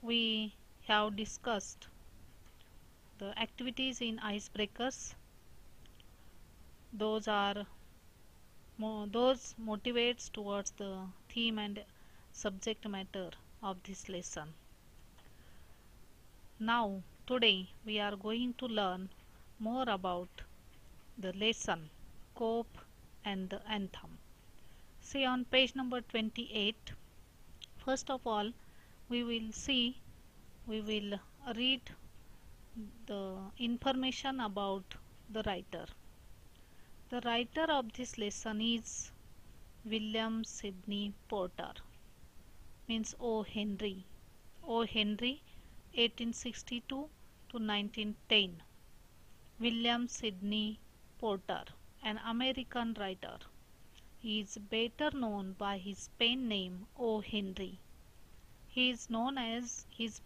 we have discussed the activities in icebreakers. Those motivates towards the theme and subject matter of this lesson. Now today we are going to learn more about the lesson Cope and the Anthem. See on page number 28. First of all, we will read the information about the writer. The writer of this lesson is William Sidney Porter, means O. Henry. O. Henry, 1862 to 1910. William Sidney Porter, an American writer. He is better known by his pen name O. Henry. He is known as his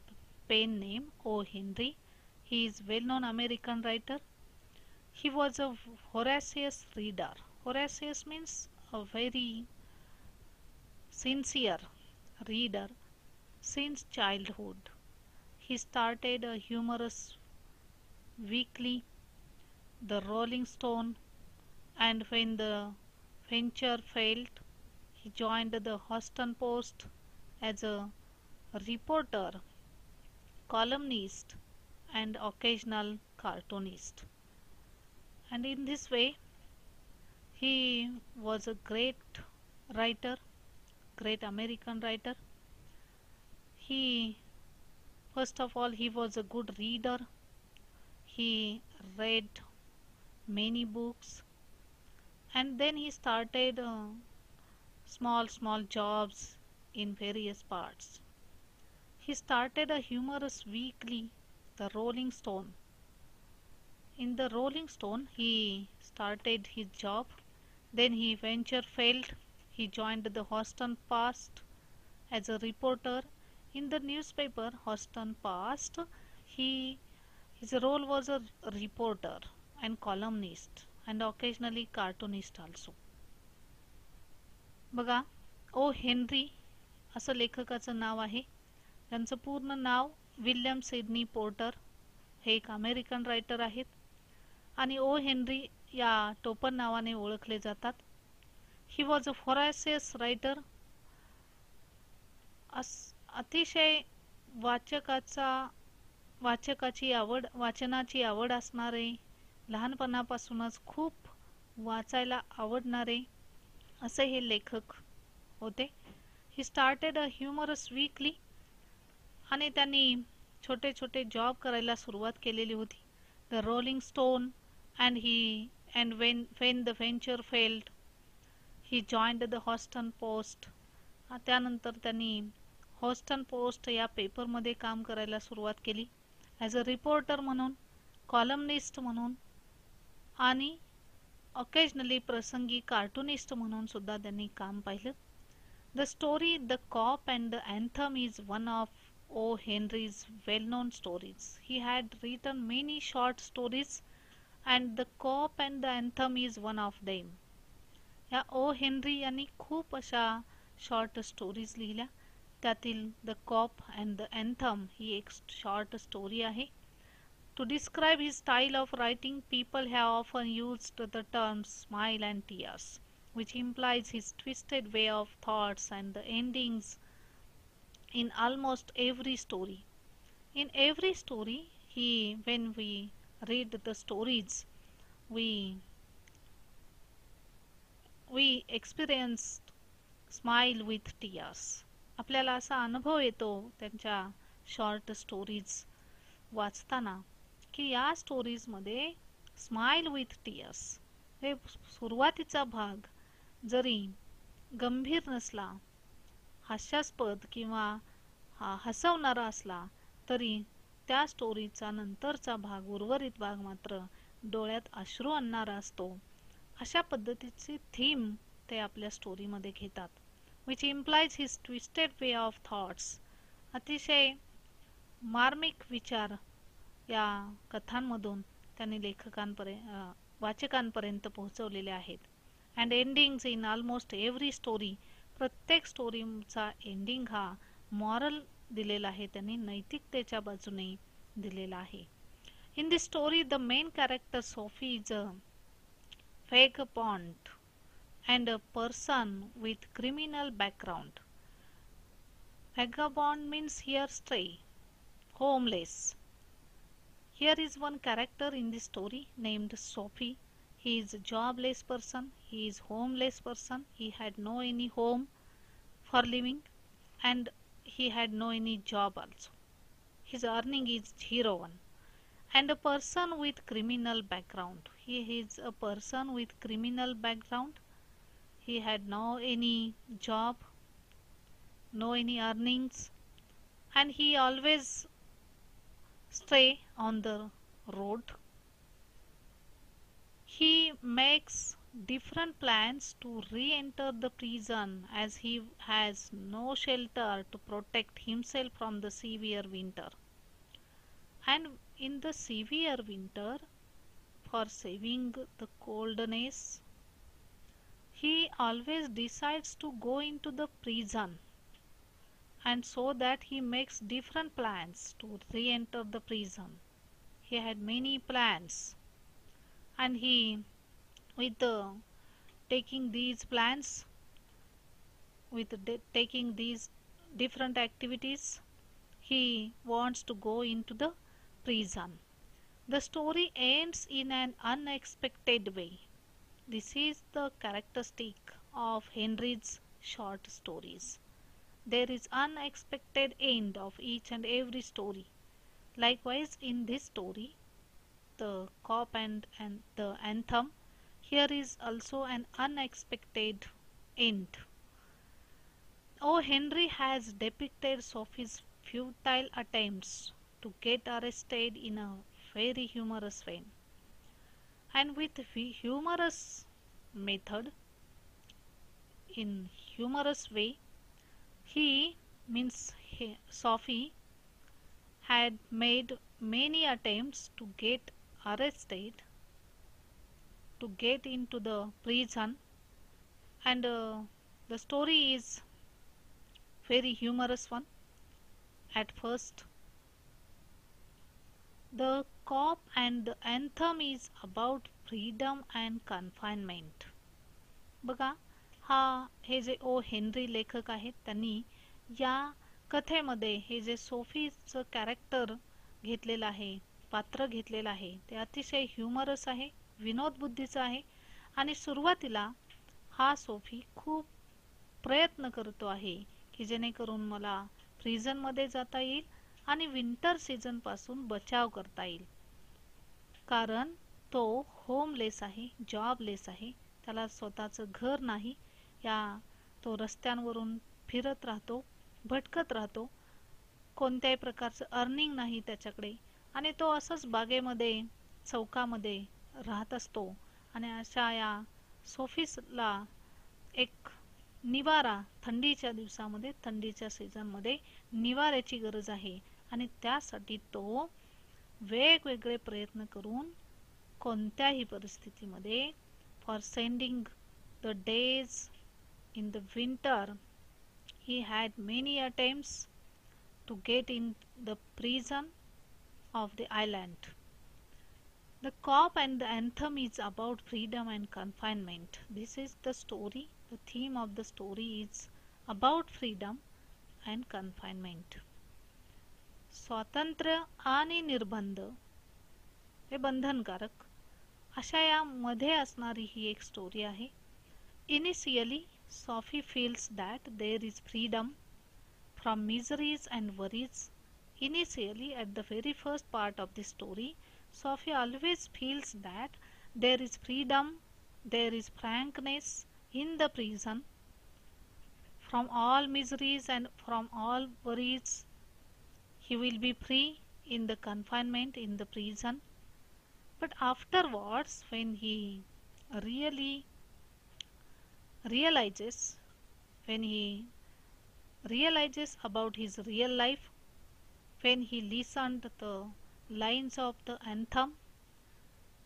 pen name O. Henry. He is well-known American writer. He was a voracious reader. Voracious means a very sincere reader since childhood. He started a humorous weekly, The Rolling Stone, and when the venture failed, he joined the Houston Post as a reporter, columnist, and occasional cartoonist. And in this way, he was a great writer, great American writer. First of all, he was a good reader. He read many books, and then he started small jobs in various parts. He started a humorous weekly, The Rolling Stone. In The Rolling Stone, he started his job. Then his venture failed. He joined the Houston Post as a reporter. In the newspaper Houston Post, his role was a reporter and columnist and occasionally cartoonist also. बघा, O Henry असं लेखकाचं नाव आहे. त्यांचं पूर्ण नाव William Sydney porter, हे एक American writer आहेत आणि ओ हेनरी या टोपण नावाने ओळखले जातात. He was a voracious writer. अतिशय वाचनाची आवड असणारे, लहानपणापासूनच खूप वाचायला आवडणारे असे हे लेखक होते. He started a humorous weekly आणि त्यांनी छोटे छोटे जॉब करायला सुरुवात केलेली होती. The Rolling Stone and when the venture failed, he joined the Houston Post. त्यानंतर त्यांनी हॉस्टन पोस्ट या पेपरमध्ये काम करायला सुरुवात केली ॲज अ रिपोर्टर म्हणून, कॉलमनिस्ट म्हणून आणि ऑकेजनली प्रसंगी कार्टूनिस्ट म्हणून सुद्धा त्यांनी काम पाहिलं. The story the cop and the anthem is one of O. Henry's well-known stories. He had written many short stories and The Cop and the Anthem is one of them. या O Henry यांनी खूप अशा short stories लिहिल्या. त्यातील the cop and the anthem ही एक short story आहे. To describe his style of writing, people have often used the terms smile and tears, which implies his twisted way of thoughts and the endings in almost every story. In every story, when we read the stories, we experience smile with tears. आपल्याला असा अनुभव येतो त्यांच्या short stories वाचताना की या स्टोरीजमध्ये smile with tears हे सुरुवातीचा भाग जरी गंभीर नसला, हास्यास्पद किंवा हसवणारा असला तरी त्या स्टोरीचा नंतरचा भाग, उर्वरित भाग मात्र डोळ्यात अश्रू आणणारा असतो. अशा पद्धतीची थीम ते आपल्या स्टोरीमध्ये घेतात. Which implies his twisted way of thoughts. अतिशय मार्मिक विचार या कथांमधून त्यांनी वाचकांपर्यंत पोहोचवलेले आहेत. And endings in almost every story. प्रत्येक स्टोरीचा एंडिंग हा मॉरल दिलेला आहे, त्यांनी नैतिकतेच्या बाजूने दिलेला आहे. In this story, the main character Sophie is a vagabond and a person with criminal background. Vagabond means here stray, homeless. Here is one character in the story named Sophie. He is a jobless person, he is homeless person, he had no any home for living and he had no any job also. His earning is 0 1. And a person with criminal background. He is a person with criminal background. He had no any job, no any earnings, and he always stay on the road. He makes different plans to re-enter the prison as he has no shelter to protect himself from the severe winter. And in the severe winter, for saving the coldness, he always decides to go into the prison, and so that he makes different plans to re-enter the prison. He had many plans, and he with taking these plans, with taking these different activities, he wants to go into the prison. The story ends in an unexpected way. This is the characteristic of Henry's short stories. There is unexpected end of each and every story. Likewise, in this story, the cop and the anthem, here is also an unexpected end. O. Henry has depicted Sophie's futile attempts to get arrested in a very humorous way. And with humorous method, in humorous way, Sophie had made many attempts to get arrested, to get into the prison, and the story is very humorous one. At first, the cop and the anthem is about freedom and confinement. बघा, हे जे O Henry लेखक आहेत, त्यांनी या कथेमध्ये हे जे सोफीचं कॅरेक्टर घेतलेलं आहे, पात्र घेतलेलं आहे, ते अतिशय ह्युमरस आहे, विनोद बुद्धीचं आहे. आणि सुरुवातीला हा सोफी खूप प्रयत्न करतो आहे की जेणेकरून मला प्रिझनमध्ये जाता येईल आणि विंटर सीझन पासून बचाव करता येईल. कारण तो होमलेस आहे, जॉबलेस आहे, त्याला स्वतःचं घर नाही, तो रस्त्यांवरून फिरत राहतो, भटकत राहतो, कोणत्याही प्रकारचं अर्निंग नाही त्याच्याकडे, आणि तो असंच बागेमध्ये चौकामध्ये राहत असतो. आणि अशा या सोफीसला एक निवारा, थंडीच्या दिवसामध्ये, थंडीच्या सीझनमध्ये निवाऱ्याची गरज आहे, आणि त्यासाठी तो वेगवेगळे प्रयत्न करून कोणत्याही परिस्थितीमध्ये for sending the days in the winter he had many attempts to get in the prison of the island. The cop and the anthem is about freedom and confinement. This is the story. The theme of the story is about freedom and confinement. स्वातंत्र्य आणि निर्बंध हे बंधनकारक अशा या मध्ये असणारी ही एक स्टोरी आहे. Initially, Sophie feels that there is freedom from miseries and worries. Initially, at the very first part of the story, Sophie always feels that there is freedom, there is frankness in the prison from all miseries and from all worries. He will be free in the confinement in the prison. But afterwards, when he really realizes about his real life, when he listened the lines of the anthem,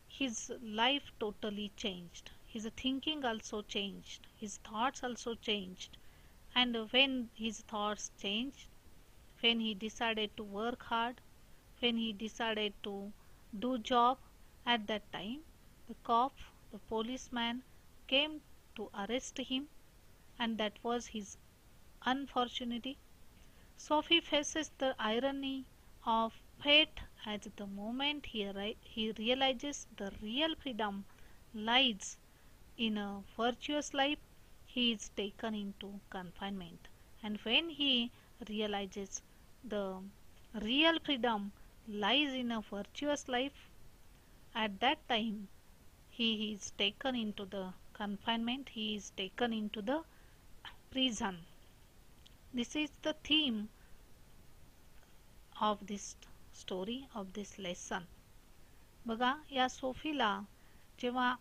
his life totally changed. His thinking also changed, his thoughts also changed. And when his thoughts changed, when he decided to work hard, when he decided to do job. At that time, the cop, the policeman came to arrest him, and that was his unfortunity. Sophie faces the irony of fate at the moment he realizes the real freedom lies in a virtuous life. He is taken into confinement, and when he realizes the real freedom lies in a virtuous life, at that time he is taken into the confinement, he is taken into the prison. This is the theme of this story, of this lesson. बघा, या सोफीला जेव्हा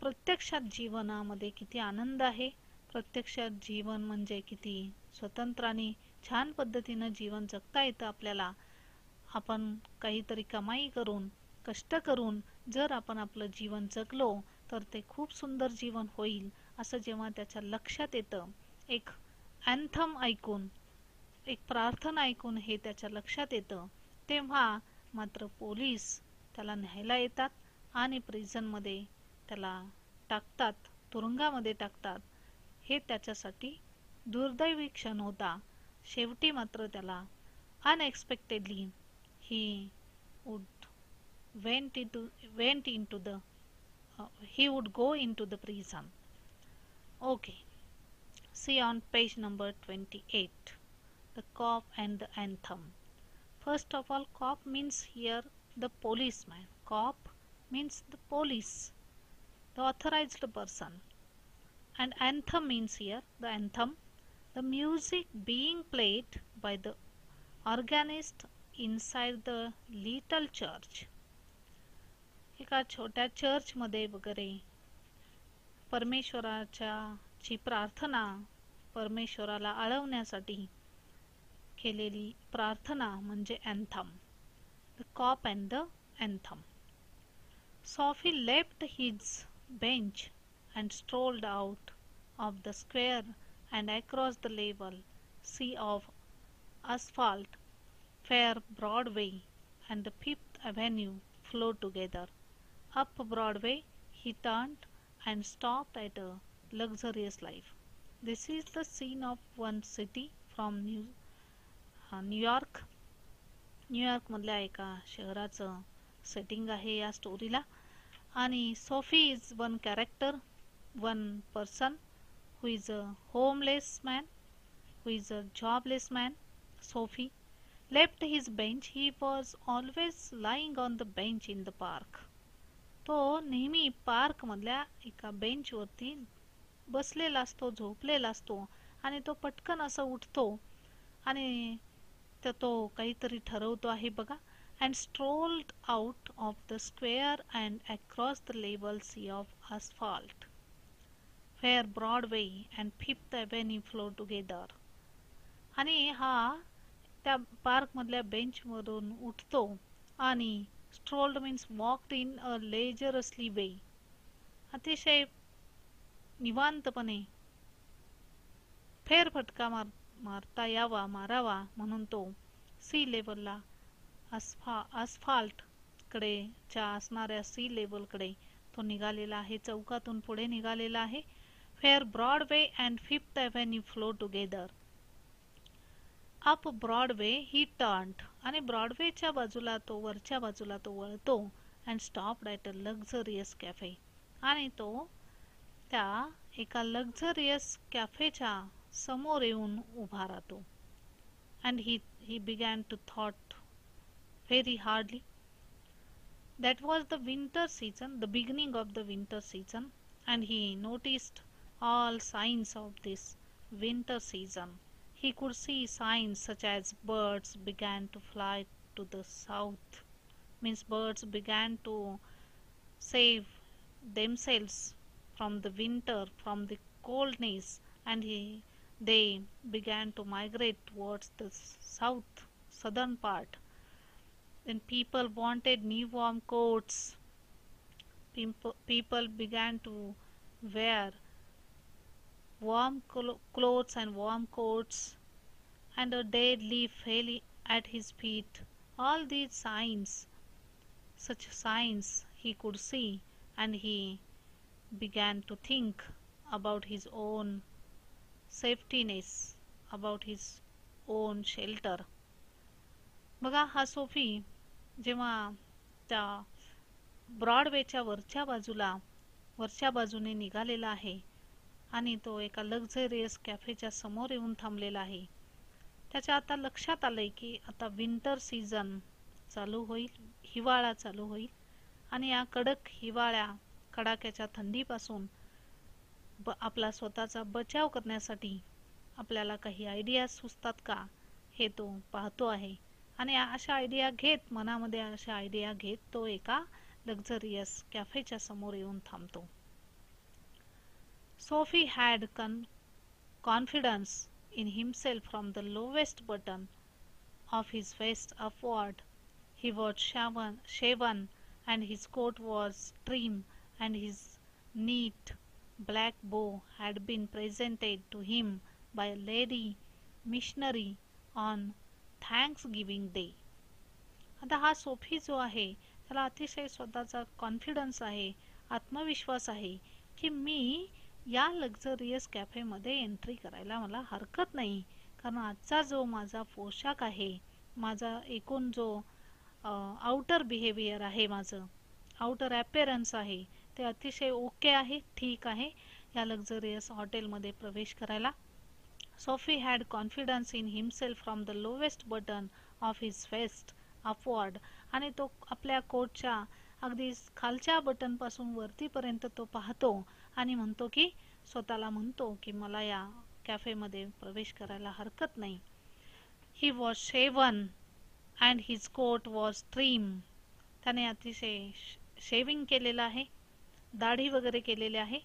प्रत्यक्षात जीवनामध्ये किती आनंद आहे, प्रत्यक्षात जीवन म्हणजे किती स्वतंत्र आणि छान पद्धतीने जीवन जगता येतं आपल्याला. आपण काहीतरी कमाई करून, कष्ट करून जर आपण आपलं जीवन जगलो तर ते खूप सुंदर जीवन होईल असं जेव्हा त्याच्या लक्षात येतं, एक अँथम ऐकून, एक प्रार्थना ऐकून हे त्याच्या लक्षात येतं, तेव्हा मात्र पोलीस त्याला न्यायला येतात आणि प्रिझनमध्ये त्याला टाकतात, तुरुंगामध्ये टाकतात. हे त्याच्यासाठी दुर्दैवी क्षण होता. शेवटी मात्र त्याला unexpectedly he would he would go into the prison. Okay, see on page number 28, the cop and the anthem. First of all, cop means here the policeman. Cop means the police, the authorized person, and anthem means here the anthem, the music being played by the organist inside the little church. एका छोट्या church मध्ये वगैरे परमेश्वराच्या ची प्रार्थना, परमेश्वराला आळवण्यासाठी केलेली प्रार्थना म्हणजे anthem. The cop and the anthem. Sophie left his bench and strolled out of the square and across the level sea of asphalt where Broadway and the Fifth Avenue flow together. Up Broadway he turned and stopped at a luxurious life. This is the scene of one city from New York. New York मधल्या एका शहराचं setting आहे या स्टोरीला. आणि Sophie is one character, one person who is a homeless man, who is a jobless man. Sophie left his bench. He was always lying on the bench in the park. तो नेहमी park मधल्या एका bench वरती बसलेला असतो, झोपलेला असतो आणि तो पटकन असा उठतो आणि तो काहीतरी ठरवतो आहे बघा. and strolled out of the square and across the level sea of asphalt where Broadway and Fifth Avenue flow together. आणि हा त्या पार्क मधल्या बेंच वरून उठतो आणि strolled means walked in a leisurely way, अतिशय निवांतपणे फेरफटका मारता यावा, मारावा म्हणून तो सी लेवलला asphalt कडे च्या असणाऱ्या सी लेवल कडे तो निघालेला आहे, चौकातून पुढे निघालेला आहे. where Broadway and Fifth Avenue flow together. Up Broadway he turned, आणि ब्रॉडवेच्या बाजूला तो, वरच्या बाजूला तो वळतो and stopped at a luxurious cafe, आणि तो त्या एका लक्झरियस कॅफेच्या समोर येऊन उभा राहतो. and he began to thought very hardly. That was the winter season, the beginning of the winter season, and he noticed all signs of this winter season. He could see signs such as birds began to fly to the south, means birds began to save themselves from the winter, from the coldness, and they began to migrate towards the southern part. Then people wanted new warm coats. People began to wear warm clothes and warm coats, and a dead leaf fell at his feet. All these signs, such signs he could see, and he began to think about his own safetyness, about his own shelter. बघा हा Sophie जेव्हा त्या ब्रॉडवेच्या वरच्या बाजूने निघालेला आहे आणि तो एका लक्झरियस कॅफेच्या समोर येऊन थांबलेला आहे. त्याच्या आता लक्षात आलंय की आता विंटर सीझन चालू होईल, हिवाळा चालू होईल आणि या कडक कडाक्याच्या थंडीपासून आपला स्वतःचा बचाव करण्यासाठी आपल्याला काही आयडिया सुचतात का हे तो पाहतो आहे. आणि मनामध्ये अशा आयडिया घेत तो एका लक्झरियस कॅफेच्या समोर येऊन थांबतो. Sophie had confidence in himself from the lowest button of his vest upward. He was shaven and his coat was trim and his neat black bow had been presented to him by a lady missionary on Thanksgiving Day. आता हा Sophie जो आहे त्याला अतिशय स्वतःचा confidence आहे, आत्मविश्वास आहे की मी या लक्झरियस कॅफेमध्ये एंट्री करायला मला हरकत नाही, कारण आजचा जो माझा पोशाख आहे, माझा एकूण जो आउटर बिहेवियर आहे, माझं आउटर अपीअरन्स आहे ते अतिशय ओके आहे, ठीक आहे या लक्झरियस हॉटेलमध्ये प्रवेश करायला. Sophie had confidence in himself from the lowest button of his vest upward. आणि तो आपल्या कोटच्या अगदी खालच्या बटन पासून वरतीपर्यंत तो पाहतो आणि स्वतःला म्हणतो की मला या कॅफेमध्ये प्रवेश करायला हरकत नाही. He was shaven and his coat was trim. त्याने अतिशय शेविंग केलेलं आहे, दाढी वगैरे केलेली आहे.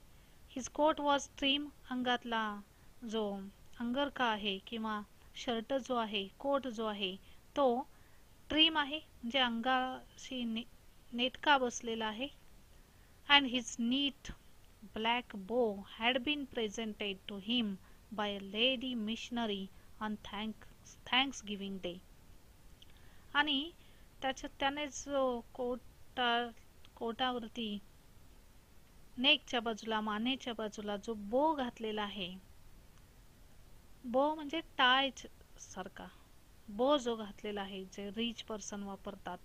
His coat was trim. अंगातला जो अंगरखा आहे किंवा शर्ट जो आहे, कोट जो आहे तो ट्रिम आहे, म्हणजे अंगाशी नेटका बसलेला आहे. And his neat black bow had been presented to him by a lady missionary on Thanksgiving Day. आणि त्याने जो कोटावरती नेकच्या बाजूला, मानेच्या बाजूला जो बो घातलेला आहे, बो म्हणजे टाय सारखा बो जो घातलेला आहे, जे रिच पर्सन वापरतात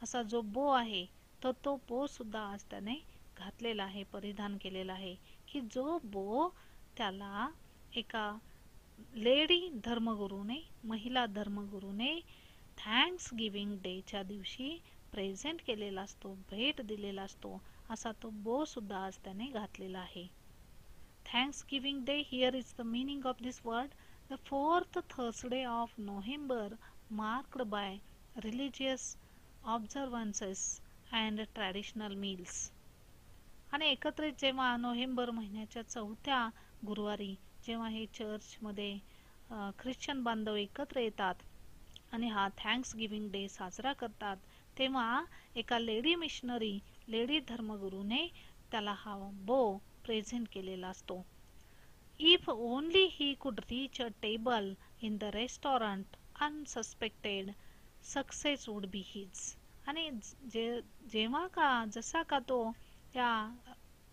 असा जो बो आहे तो बो सुद्धा आज त्याने घातलेला आहे, परिधान केलेला आहे, की जो बो त्याला एका लेडी धर्मगुरूने, महिला धर्मगुरूने थँक्स गिव्हिंग डेच्या दिवशी प्रेझेंट केलेला असतो, भेट दिलेला असतो, असा तो बो सुद्धा आज त्याने घातलेला आहे. Thanksgiving Day, here is the meaning of this word, the fourth Thursday of November, marked by religious observances and traditional meals. आणि एकत्रित जेव्हा नोव्हेंबर महिन्याच्या चौथ्या गुरुवारी जेव्हा हे चर्चमध्ये ख्रिश्चन बांधव एकत्र येतात आणि हा थँक्स गिव्हिंग डे साजरा करतात, तेव्हा एका लेडी धर्मगुरूने त्याला हा बो प्रेझेंट केलेला असतो. If only he could reach a table in the restaurant unsuspected, success would be his. आणि जसा का तो या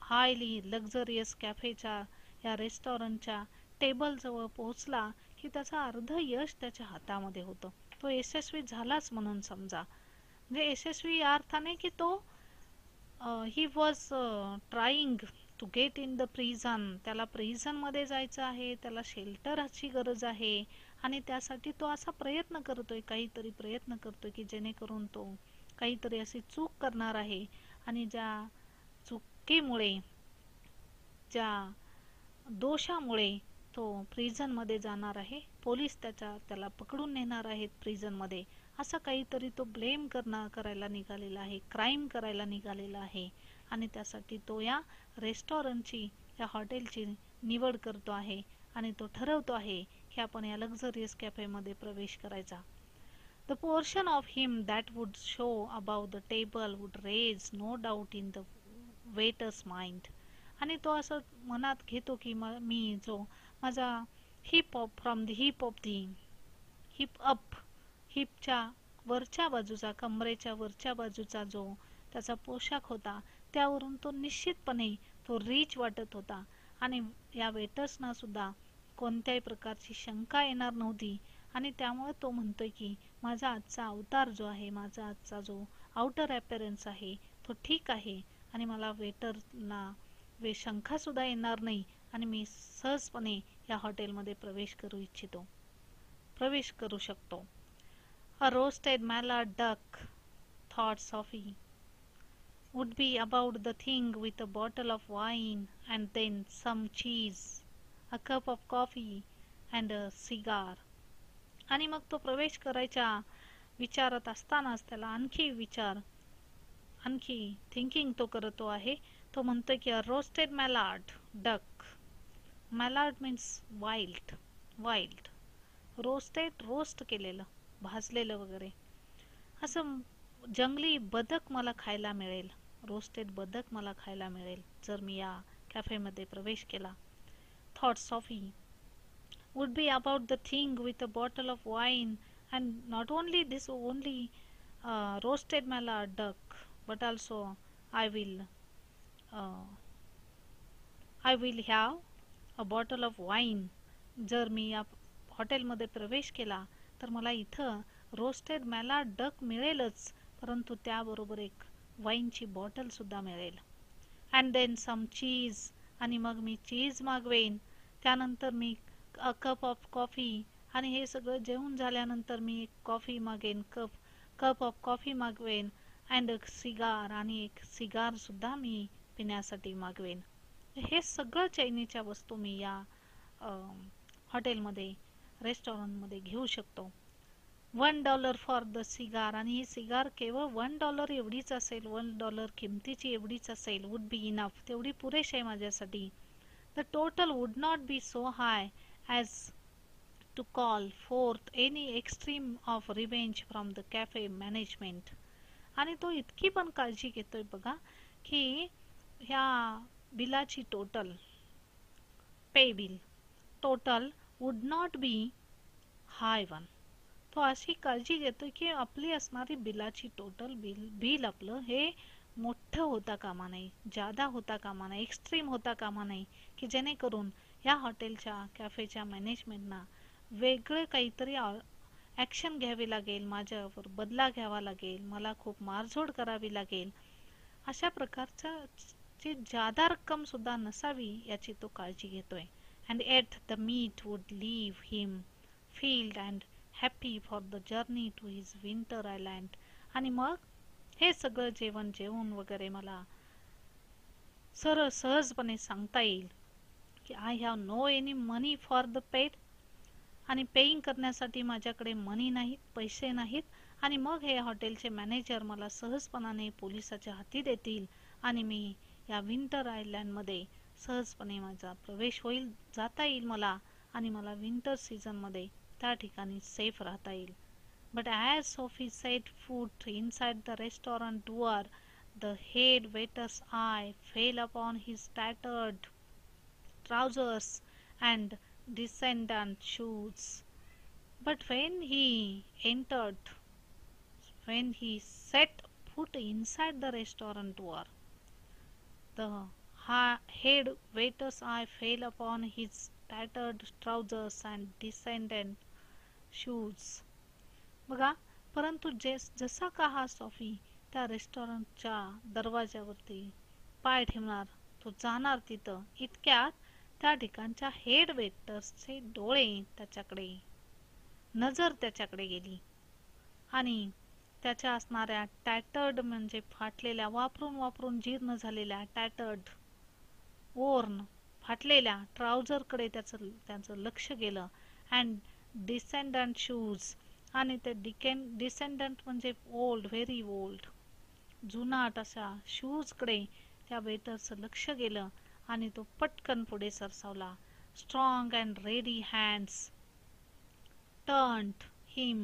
हायली लक्झरियस कॅफेच्या या रेस्टॉरंटच्या टेबल जवळ पोहोचला की त्याचा अर्ध यश त्याच्या हातामध्ये होतं. तो यशस्वी झालाच म्हणून समजा. म्हणजे यशस्वी या अर्थाने की तो he was trying to get in the prison. त्याला प्रिझनमध्ये जायचं आहे, त्याला शेल्टरची गरज आहे आणि त्यासाठी तो असा प्रयत्न करतोय, काहीतरी प्रयत्न करतोय की जेणेकरून तो काहीतरी अशी चूक करणार आहे आणि ज्या चुकीमुळे, ज्या दोषामुळे तो प्रिझनमध्ये जाणार आहे, पोलीस त्याला पकडून नेणार आहेत प्रिझनमध्ये, असं काहीतरी तो ब्लेम करायला निघालेला आहे, क्राईम करायला निघालेला आहे आणि त्यासाठी तो या रेस्टॉरंटची, या हॉटेलची निवड करतो आहे आणि तो ठरवतो आहे की आपण या लक्झरियस कॅफेमध्ये प्रवेश करायचा. The portion of him that would show above the table would raise no doubt in the waiter's mind. आणि तो असं मनात घेतो की मी जो माझा hip of from the hip of the hip up, हिपच्या वरच्या बाजूचा, कमरेच्या वरच्या बाजूचा जो त्याचा पोशाख होता त्यावरून तो निश्चितपणे तो रिच वाटत होता. आणि या वेटर्सना सुद्धा कोणत्याही प्रकारची शंका येणार नव्हती. आणि त्यामुळे तो म्हणतोय की माझा आजचा अवतार जो आहे, माझा आजचा जो आउटर अपीअरन्स आहे तो ठीक आहे आणि मला वेटरना शंका सुद्धा येणार नाही आणि मी सहजपणे या हॉटेलमध्ये प्रवेश करू शकतो. A roasted mallard duck, thought Sophie, would be about the thing with a bottle of wine and then some cheese, a cup of coffee and a cigar. आणि मग तो प्रवेश करायच्या विचारात असतानाच त्याला आणखी थिंकिंग तो करतो आहे. तो म्हणतोय की a roasted mallard duck. Mallard means wild. Roasted, roast केलेलं, भाजलेलं वगैरे, असं जंगली बदक मला खायला मिळेल. रोस्टेड बदक मला खायला मिळेल जर मी या कॅफेमध्ये प्रवेश केला. Thought Sophie would be about the thing with a bottle of wine and not only this roasted mallard duck, but also I uh, will have a bottle of wine. जर मी या हॉटेलमध्ये प्रवेश केला तर मला इथं रोस्टेड मॅलार्ड डक मिळेलच, परंतु त्याबरोबर एक वाईनची बॉटल सुद्धा मिळेल. अँड देन सम चीज, आणि मग मी चीज मागवेन. त्यानंतर मी अ कप ऑफ कॉफी, आणि हे सगळं जेवण झाल्यानंतर मी एक कॉफी मागेन, कप ऑफ कॉफी मागवेन. अँड सिगार, आणि एक सिगार सुद्धा मी पिण्यासाठी मागवेन. हे सगळं चैनीच्या वस्तू मी या हॉटेलमध्ये, रेस्टॉरंटमध्ये घेऊ शकतो. $1 फॉर द सिगार, आणि ही सिगार केवळ $1 एवढीच असेल, $1 किमतीची एवढीच असेल. वुड बी इनफ, तेवढी पुरेशी आहे माझ्यासाठी. The total would not B so high as to call forth any extreme of revenge from the cafe management. आणि तो इतकी पण काळजी घेतोय बघा की ह्या बिलाची pay bill total would not be high one. तो अशी काळजी घेतोय की आपली असणारी बिलाची टोटल बिल आपलं हे मोठं होता कामा नाही, जादा होता कामा नाही, एक्स्ट्रीम होता कामा नाही, की जेणेकरून या हॉटेलच्या कॅफेच्या मॅनेजमेंटना वेगळं काहीतरी ॲक्शन घ्यावी लागेल, माझ्यावर बदला घ्यावा लागेल, मला खूप मारझोड करावी लागेल, अशा प्रकारचा ची जादा रक्कम सुद्धा नसावी याची तो काळजी घेतोय. And at the meat would leave him field and happy for the journey to his winter island. आणि मग हे सगळं जेवण वगैरे मला सहजपणे सांगता येईल की I have no any money for the paid, आणि पेईंग करण्यासाठी माझ्याकडे मनी नाहीत, पैसे नाहीत. आणि मग हे हॉटेलचे मॅनेजर मला सहजपणाने पोलिसाच्या हाती देतील आणि मी या विंटर आयलँडमध्ये सहजपणे माझा प्रवेश होईल, जाता येईल मला, आणि मला विंटर सीझनमध्ये त्या ठिकाणी सेफ राहता येईल. But as Sophie set foot inside the restaurant door, the head waiter's eye fell upon his tattered trousers and descendant shoes. But when he set foot inside the restaurant door, the head waiter's eye fell upon his tattered trousers and descendant shoes. बघा, परंतु जसा का हा Sophie त्या रेस्टॉरंटच्या दरवाजावरती पाय ठेवणार, तो जाणार तिथं, इतक्यात त्या ठिकाणच्या हेड वेटर्सचे नजर त्याच्याकडे गेली आणि त्याच्या असणाऱ्या टॅटर्ड म्हणजे फाटलेल्या, वापरून जीर्ण झालेल्या टॅटर्ड, फाटलेल्या ट्राउझरकडे त्याचं लक्ष गेलं. अँड डिसेंडंट शूज, आणि ते डिसेंडंट म्हणजे ओल्ड, व्हेरी ओल्ड, जुनाट अशा शूजकडे त्या वेटरचं लक्ष गेलं आणि तो पटकन पुढे सरसावला. Strong and ready hands turned him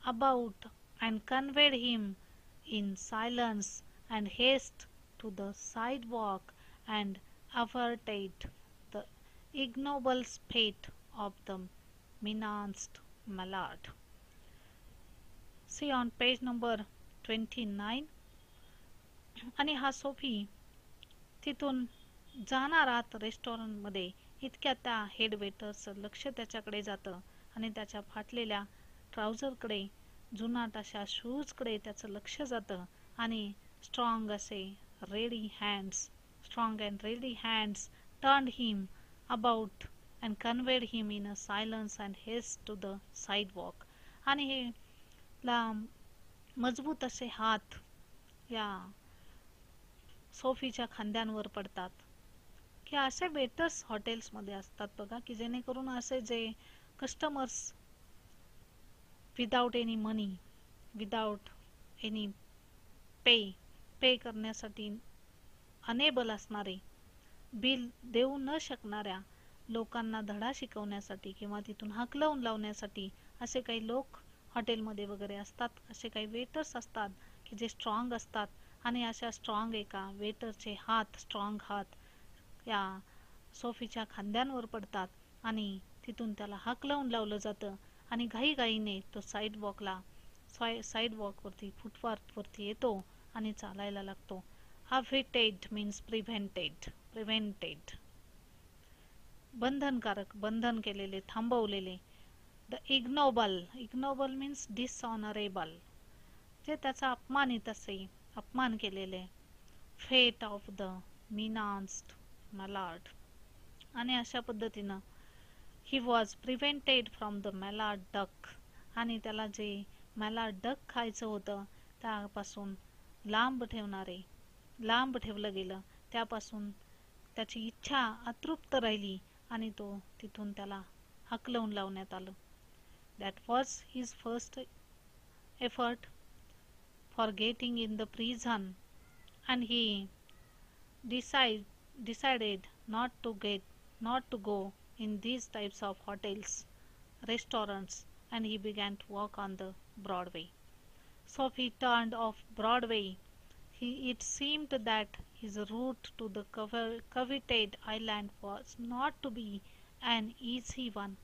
about and conveyed him in silence and haste to the sidewalk and averted the ignoble fate of the menaced mallard. See on page number 29. आणि हा सोफी तिथून जाणार आत रेस्टॉरंटमध्ये, इतक्यात त्या head वेटरचं लक्ष त्याच्याकडे जातं आणि त्याच्या फाटलेल्या ट्राउझरकडे, जुनाट अशा शूजकडे त्याचं लक्ष जातं आणि strong and ready hands turned him about and conveyed him in a silence and haste to the sidewalk. आणि हे लांब मजबूत असे हात या सोफीच्या खांद्यांवर पडतात. की असे वेटर्स हॉटेल्समध्ये असतात बघा, की जेणेकरून असे जे कस्टमर्स विदाउट एनी मनी, विदाउट एनी पे करण्यासाठी अनेबल असणारे, बिल देऊ न शकणाऱ्या लोकांना धडा शिकवण्यासाठी किंवा तिथून हाकलवून लावण्यासाठी असे काही लोक हॉटेलमध्ये वगैरे असतात. असे काही वेटर्स असतात की जे स्ट्रॉंग असतात आणि अशा स्ट्रॉंग एका वेटरचे स्ट्रॉंग हात या सोफीच्या खांद्यांवर पडतात आणि तिथून त्याला हाकलवून लावलं जातं आणि घाईघाईने तो साईडवॉकवरती, फुटपाथवरती येतो आणि चालायला लागतो. अव्हिटेड मीन्स प्रिव्हेंटेड, बंधनकारक, बंधन केलेले, थांबवलेले. द इग्नोबल मीन्स डिसऑनरेबल, जे त्याचा अपमान केलेले. फेट ऑफ द मिनास्ड मॅलार्ड, आणि अशा पद्धतीनं he was prevented from the mallard duck, आणि त्याला जे मॅलार्ड डक खायचं होतं त्यापासून लांब ठेवलं गेलं. त्यापासून त्याची इच्छा अतृप्त राहिली आणि तो तिथून त्याला हाकलवून लावण्यात आलं. That was his first effort for getting in the prison, and he decided not to go in these types of hotels, restaurants, and he began to walk on the Broadway. So he turned off Broadway. It seemed that his route to the coveted island was not to be an easy one.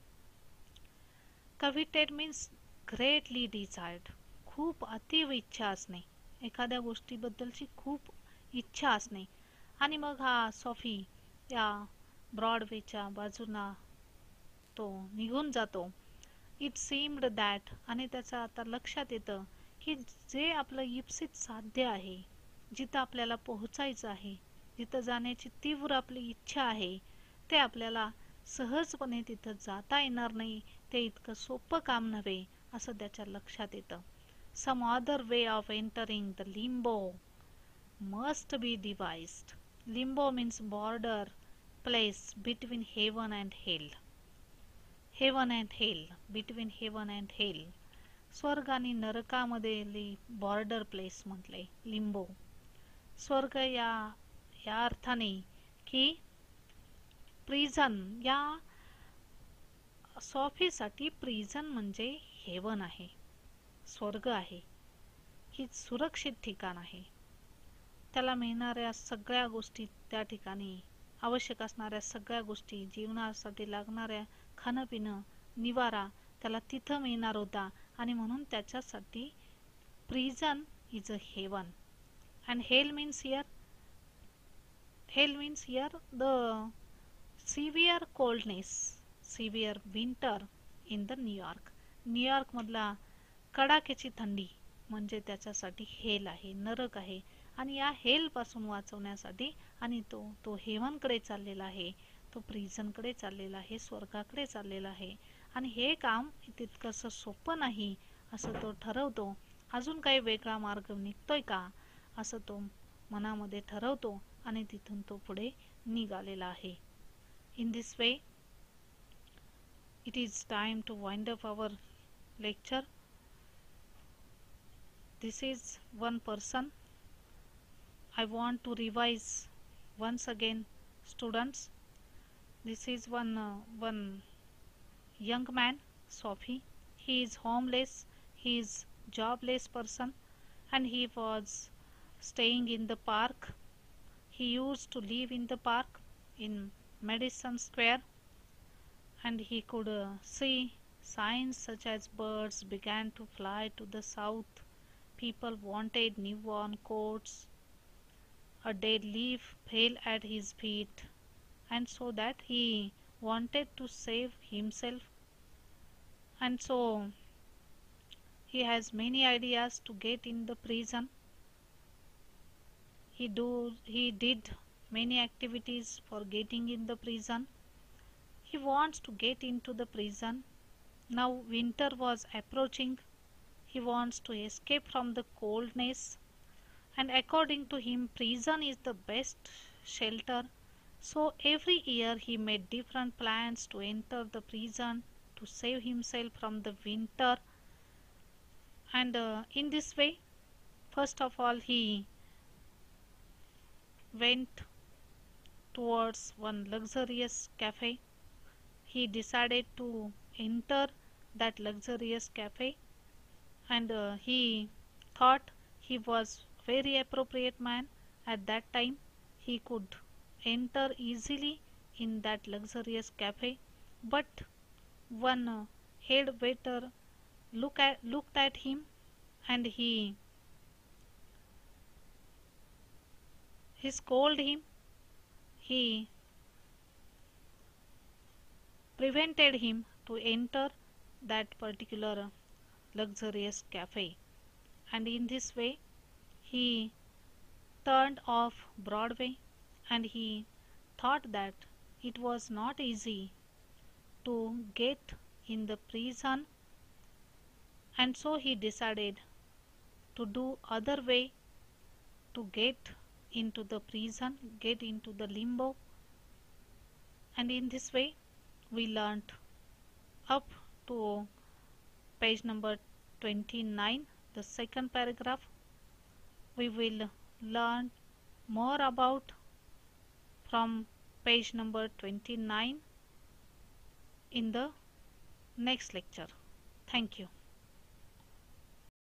Coveted means greatly desired, खूप अतीव इच्छा असणे, एखाद्या गोष्टीबद्दलची खूप इच्छा असणे. आणि मग हा सोफी या ब्रॉडवेच्या बाजूला तो निघून जातो. इट सीम्ड दॅट, आणि त्याचं आता लक्षात येतं की जे आपलं इप्सित साध्य आहे, जिथं आपल्याला पोहोचायचं आहे, जिथं जाण्याची तीव्र आपली इच्छा आहे, ते आपल्याला सहजपणे तिथं जाता येणार नाही, ते इतकं सोपं काम नव्हे असं त्याच्या लक्षात येतं. Some other way of entering the limbo must be devised. Limbo means border place between heaven and hell. Between heaven and hell. स्वर्ग आणि नरकामधली बॉर्डर प्लेस म्हटले लिंबो. स्वर्ग या अर्थाने की प्रिझन, या सोफीसाठी प्रिझन म्हणजे हेवन आहे, स्वर्ग आहे, ही सुरक्षित ठिकाण आहे. त्याला मिळणाऱ्या सगळ्या गोष्टी, त्या ठिकाणी आवश्यक असणाऱ्या सगळ्या गोष्टी, जीवनासाठी लागणाऱ्या खाणं पिणं निवारा त्याला तिथं मिळणार होता, आणि म्हणून त्याच्यासाठी prison is a heaven. And hell means here the severe coldness, severe winter in the New York मधला कडाक्याची थंडी म्हणजे त्याच्यासाठी हेल आहे, नरक आहे. आणि या हेल पासून वाचवण्यासाठी आणि तो हेवनकडे चाललेला आहे, तो प्रिझनकडे चाललेला आहे, स्वर्गाकडे चाललेला आहे. आणि हे काम तितकंसं सोपं नाही असं तो ठरवतो. अजून काही वेगळा मार्ग निघतोय का असं तो मनामध्ये ठरवतो आणि तिथून तो पुढे निघालेला आहे. In this way it is time to wind up our lecture. This is one person. I want to revise once again, students. This is one young man, Sophie. He is homeless, he is jobless person, and he was staying in the park. He used to live in the park in Madison Square, and he could see Signs such as birds began to fly to the south. People wanted newborn coats. A dead leaf fell at his feet, and so that he wanted to save himself. And so he has many ideas to get in the prison. He did many activities for getting in the prison. He wants to get into the prison. Now winter was approaching. He wants to escape from the coldness, and according to him prison is the best shelter. So every year he made different plans to enter the prison to save himself from the winter. And in this way, first of all, he went towards one luxurious cafe. He decided to enter that luxurious cafe, and he thought he was very appropriate man at that time. He could enter easily in that luxurious cafe, but one head waiter looked at him, and he scolded him. He prevented him to enter that particular luxurious cafe, and in this way he turned off Broadway, and he thought that it was not easy to get in the prison, and so he decided to do other way to get into the prison, get into the limbo. And in this way we learnt up to page number 29, the second paragraph. We will learn more about from page number 29 in the next lecture. Thank you.